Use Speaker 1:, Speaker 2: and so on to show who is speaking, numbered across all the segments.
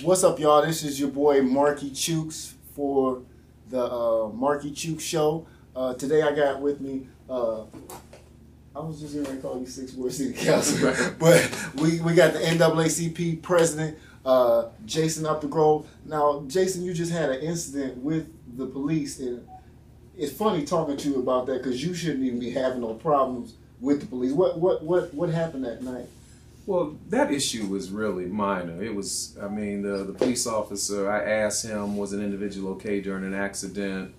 Speaker 1: What's up, y'all? This is your boy Markey Chukes for the Markey Chukes show. Today I got with me, I was just going to call you 6 Ward City Council, but we got the NAACP president, Jason UPTHEGROVE. Now, Jason, you just had an incident with the police, and it's funny talking to you about that because you shouldn't even be having no problems with the police. What happened that night?
Speaker 2: Well, that issue was really minor. It was, I mean, the police officer, I asked him, was an individual okay during an accident?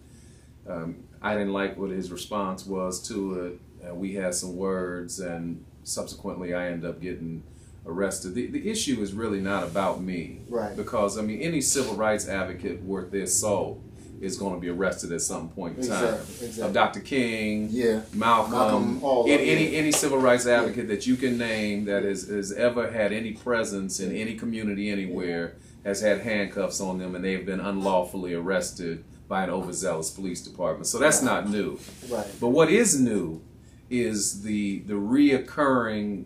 Speaker 2: I didn't like what his response was to it. We had some words, and subsequently I ended up getting arrested. The issue is really not about me.
Speaker 1: Right.
Speaker 2: Because, I mean, any civil rights advocate worth their salt is going to be arrested at some point in time.
Speaker 1: Exactly.
Speaker 2: Dr. King,
Speaker 1: yeah,
Speaker 2: Malcolm, any civil rights advocate
Speaker 1: yeah.
Speaker 2: that you can name that has ever had any presence in any community anywhere has had handcuffs on them, and they've been unlawfully arrested by an overzealous police department. So that's not new.
Speaker 1: Right.
Speaker 2: But what is new is the reoccurring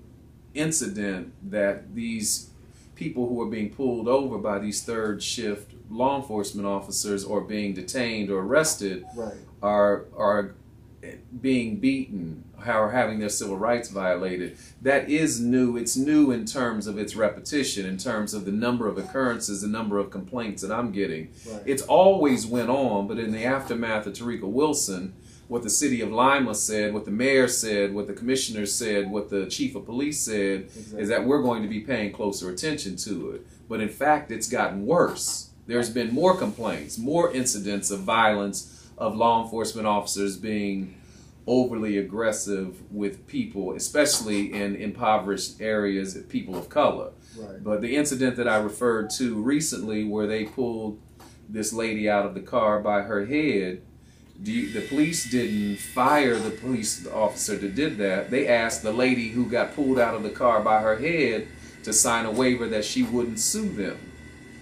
Speaker 2: incident that these people who are being pulled over by these third shift law enforcement officers or being detained or arrested
Speaker 1: right.
Speaker 2: are being beaten or having their civil rights violated. That is new. It's new in terms of its repetition, in terms of the number of occurrences, the number of complaints that I'm getting.
Speaker 1: Right.
Speaker 2: It's always went on, but in the aftermath of Tarika Wilson, what the city of Lima said, what the mayor said, what the commissioner said, what the chief of police said, is that we're going to be paying closer attention to it. But in fact, it's gotten worse. There's been more complaints, more incidents of violence, of law enforcement officers being overly aggressive with people, especially in impoverished areas, people of color.
Speaker 1: Right.
Speaker 2: But the incident that I referred to recently, where they pulled this lady out of the car by her head, the police didn't fire the police officer that did that. They asked the lady who got pulled out of the car by her head to sign a waiver that she wouldn't sue them,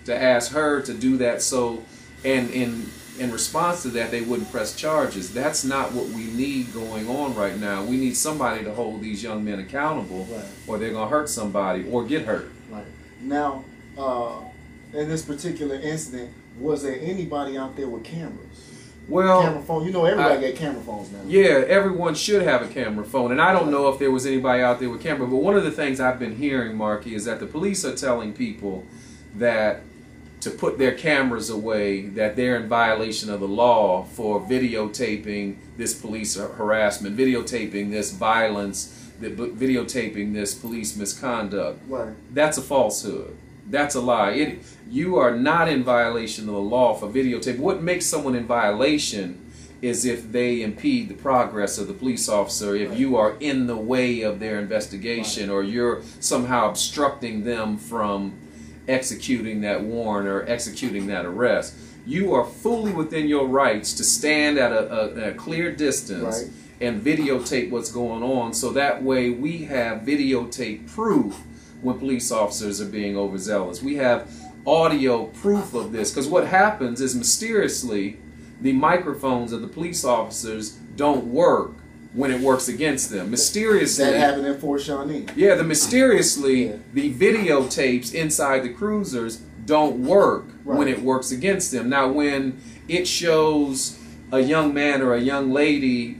Speaker 2: to ask her to do that, so, and in response to that, they wouldn't press charges. That's not what we need going on right now. We need somebody to hold these young men accountable, right, or they're going to hurt somebody or get hurt.
Speaker 1: Right. Now, in this particular incident, was there anybody out there with cameras?
Speaker 2: Well,
Speaker 1: camera phone. You know, everybody got camera phones now.
Speaker 2: Yeah, everyone should have a camera phone, and I don't know if there was anybody out there with camera. But one of the things I've been hearing, Markey, is that the police are telling people that to put their cameras away, that they're in violation of the law for videotaping this police harassment, videotaping this violence, videotaping this police misconduct.
Speaker 1: Right.
Speaker 2: That's a falsehood. That's a lie. You are not in violation of the law for videotape. What makes someone in violation is if they impede the progress of the police officer, if you are in the way of their investigation, or you're somehow obstructing them from executing that warrant or executing that arrest. You are fully within your rights to stand at a clear distance, right, and videotape what's going on, so that way we have videotape proof when police officers are being overzealous. We have audio proof of this, because what happens is mysteriously the microphones of the police officers don't work when it works against them. Mysteriously,
Speaker 1: that happened in Fort Shawnee.
Speaker 2: Yeah, mysteriously the videotapes inside the cruisers don't work, right, when it works against them. Now, when it shows a young man or a young lady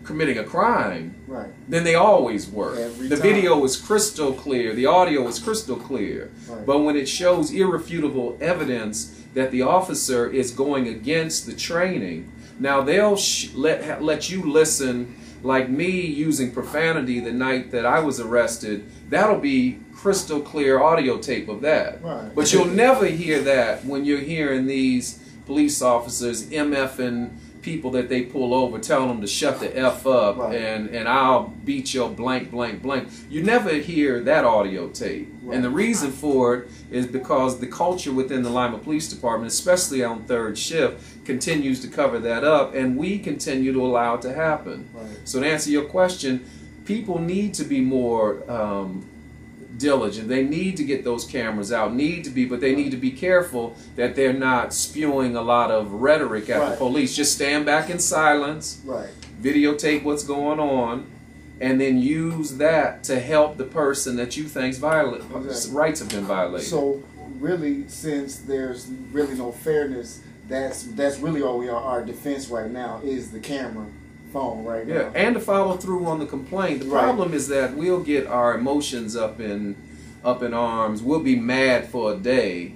Speaker 2: committing a crime, right, then they always work. The video is crystal clear, the audio is crystal clear. Right. But when it shows irrefutable evidence that the officer is going against the training, now they'll let you listen, like me using profanity the night that I was arrested. That'll be crystal clear audio tape of that. Right. But you'll never hear that when you're hearing these police officers MFing people that they pull over, telling them to shut the F up, right, and I'll beat your blank, blank, blank. You never hear that audio tape. Right. And the reason for it is because the culture within the Lima Police Department, especially on third shift, continues to cover that up, and we continue to allow it to happen. Right. So to answer your question, people need to be more diligent. They need to get those cameras out, but they need to be careful that they're not spewing a lot of rhetoric at the police. Just stand back in silence, videotape what's going on, and then use that to help the person that you think's rights have been violated.
Speaker 1: So really, since there's really no fairness, that's really all we are. Our defense right now is the camera phone right now.
Speaker 2: Yeah, and to follow through on the complaint. The problem is that we'll get our emotions up in arms. We'll be mad for a day,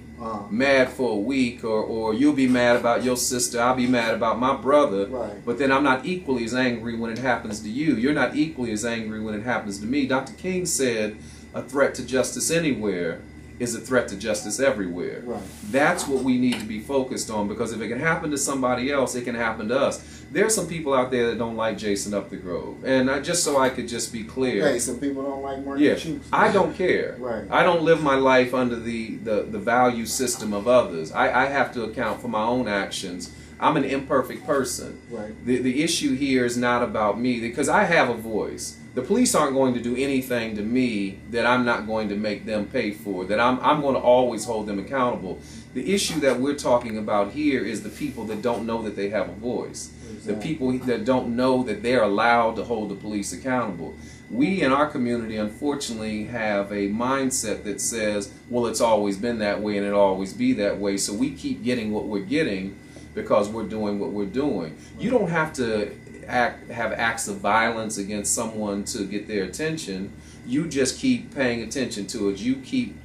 Speaker 2: mad for a week, or you'll be mad about your sister, I'll be mad about my brother, but then I'm not equally as angry when it happens to you. You're not equally as angry when it happens to me. Dr. King said, a threat to justice anywhere is a threat to justice everywhere. That's what we need to be focused on, because if it can happen to somebody else, it can happen to us. There's some people out there that don't like Jason Up the Grove, and just so I could just be clear.
Speaker 1: Hey, some people don't like Markey Chukes.
Speaker 2: I don't care. I don't live my life under the value system of others. I have to account for my own actions. I'm an imperfect person. The issue here is not about me, because I have a voice. The police aren't going to do anything to me that I'm not going to make them pay for, that I'm going to always hold them accountable. The issue that we're talking about here is the people that don't know that they have a voice. The people that don't know that they're allowed to hold the police accountable. We in our community, unfortunately, have a mindset that says, well, it's always been that way and it'll always be that way, so we keep getting what we're getting because we're doing what we're doing. You don't have to have acts of violence against someone to get their attention. You just keep paying attention to it. You keep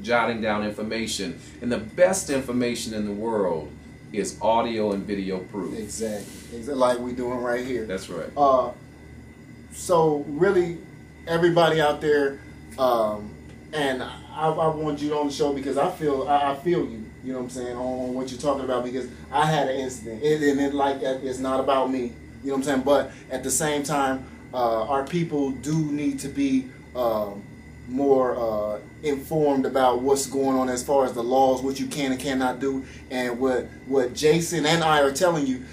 Speaker 2: jotting down information. And the best information in the world is audio and video proof.
Speaker 1: Exactly. Like we're doing right here.
Speaker 2: That's right.
Speaker 1: So really, everybody out there, and I want you on the show because I feel you. You know what I'm saying, on what you're talking about, because I had an incident, it's not about me. You know what I'm saying? But at the same time, our people do need to be more informed about what's going on as far as the laws, what you can and cannot do, and what Jason and I are telling you.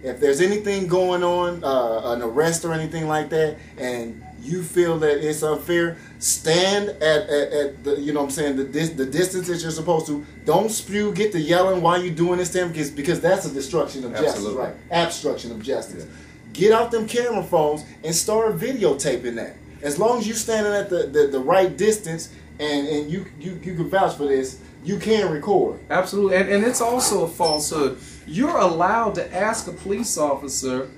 Speaker 1: If there's anything going on, an arrest or anything like that, and you feel that it's unfair, stand at the, you know what I'm saying, the distance that you're supposed to. Don't spew, get to yelling while you're doing this to them, because that's a destruction of justice, right? Obstruction of justice. Get out them camera phones and start videotaping that. As long as you're standing at the right distance, and you can vouch for this, you can record.
Speaker 2: Absolutely, and it's also a falsehood. You're allowed to ask a police officer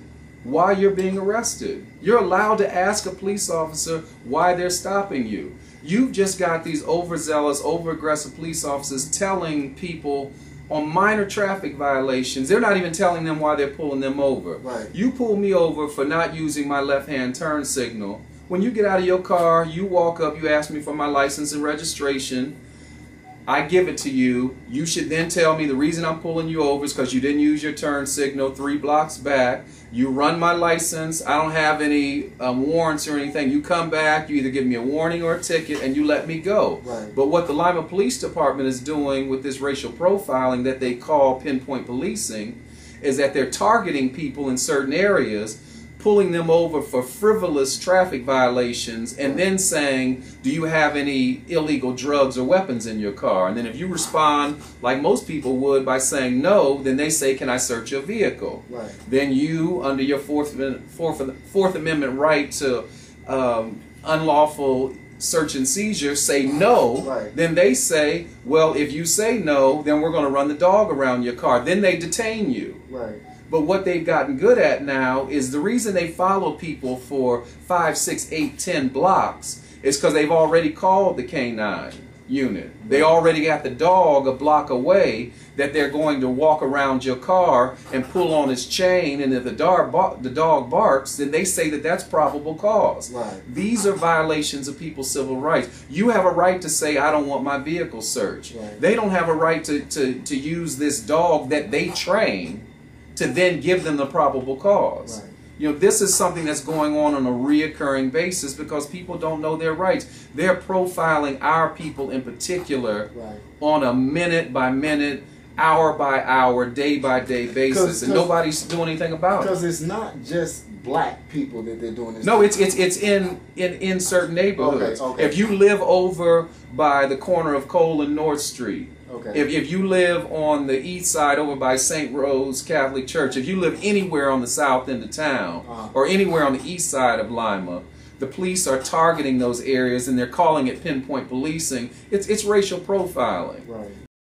Speaker 2: why you're being arrested. You're allowed to ask a police officer why they're stopping you. You've just got these overzealous, overaggressive police officers telling people on minor traffic violations, they're not even telling them why they're pulling them over. You pull me over for not using my left-hand turn signal. When you get out of your car, you walk up, you ask me for my license and registration. I give it to you. You should then tell me the reason I'm pulling you over is because you didn't use your turn signal 3 blocks back. You run my license. I don't have any warrants or anything. You come back, you either give me a warning or a ticket, and you let me go. But what the Lima Police Department is doing with this racial profiling that they call pinpoint policing is that they're targeting people in certain areas, pulling them over for frivolous traffic violations, and then saying, do you have any illegal drugs or weapons in your car? And then if you respond like most people would by saying no, then they say, can I search your vehicle? Then you, under your Fourth Amendment right to unlawful search and seizure, say no. Then they say, well, if you say no, then we're going to run the dog around your car. Then they detain you. But what they've gotten good at now is the reason they follow people for 5, 6, 8, 10 blocks is because they've already called the K9 unit. They already got the dog a block away that they're going to walk around your car and pull on his chain, and if the dog barks, then they say that that's probable cause. These are violations of people's civil rights. You have a right to say, I don't want my vehicle searched. They don't have a right to use this dog that they train to then give them the probable cause. You know, this is something that's going on a reoccurring basis because people don't know their rights. They're profiling our people in particular on a minute-by-minute, hour-by-hour, day-by-day basis, and nobody's doing anything about it.
Speaker 1: Because it's not just black people that they're doing this.
Speaker 2: No, it's in certain neighborhoods. If you live over by the corner of Cole and North Street, if you live on the east side over by St. Rose Catholic Church, if you live anywhere on the south end of town or anywhere on the east side of Lima, the police are targeting those areas and they're calling it pinpoint policing. It's racial profiling.
Speaker 1: Right.